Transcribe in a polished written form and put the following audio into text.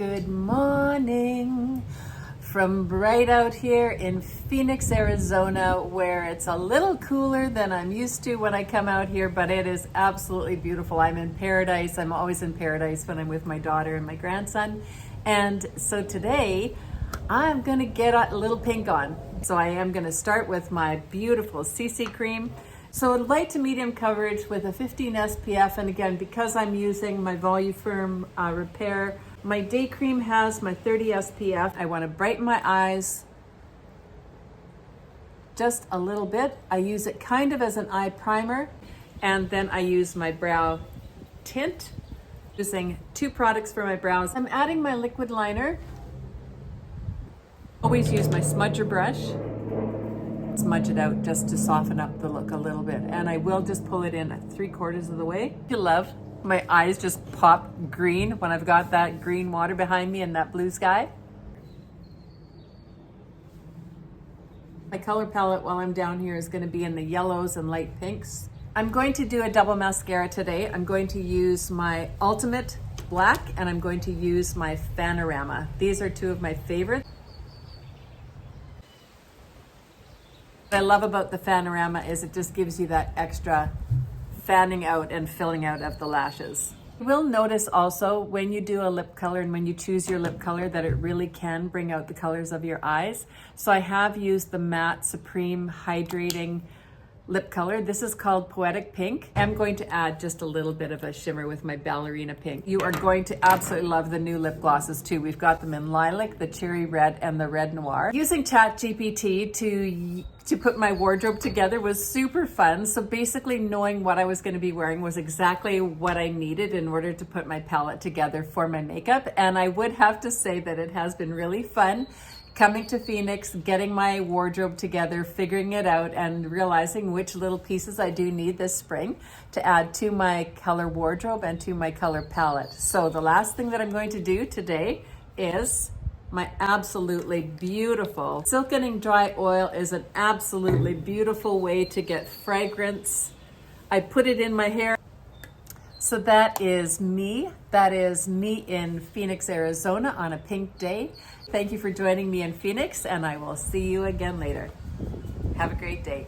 Good morning from right out here in Phoenix, Arizona, where it's a little cooler than I'm used to when I come out here, but it is absolutely beautiful. I'm in paradise. I'm always in paradise when I'm with my daughter and my grandson. And so today I'm gonna get a little pink on. So I am gonna start with my beautiful CC cream. So light to medium coverage with a 15 SPF, and again, because I'm using my Voluform Repair, my day cream has my 30 SPF. I want to brighten my eyes just a little bit. I use it kind of as an eye primer, and then I use my brow tint, using 2 products for my brows. I'm adding my liquid liner. Always use my smudger brush. Smudge it out just to soften up the look a little bit, and I will just pull it in at 3/4 of the way. You love my eyes just pop green when I've got that green water behind me and that blue sky. My color palette while I'm down here is going to be in the yellows and light pinks. I'm going to do a double mascara today. I'm going to use my Ultimate Black and I'm going to use my Panorama. These are 2 of my favorites. What I love about the Panorama is it just gives you that extra fanning out and filling out of the lashes. You will notice also when you do a lip color and when you choose your lip color that it really can bring out the colors of your eyes. So I have used the Matte Supreme Hydrating lip color. This is called Poetic Pink. I'm going to add just a little bit of a shimmer with my Ballerina Pink. You are going to absolutely love the new lip glosses too. We've got them in Lilac, the Cherry Red, and the Red Noir. Using ChatGPT to put my wardrobe together was super fun. So basically knowing what I was going to be wearing was exactly what I needed in order to put my palette together for my makeup. And I would have to say that it has been really fun coming to Phoenix, getting my wardrobe together, figuring it out, and realizing which little pieces I do need this spring to add to my color wardrobe and to my color palette. So the last thing that I'm going to do today is my absolutely beautiful Silkening Dry Oil. Is an absolutely beautiful way to get fragrance. I put it in my hair. So that is me. That is me in Phoenix, Arizona on a pink day. Thank you for joining me in Phoenix, and I will see you again later. Have a great day.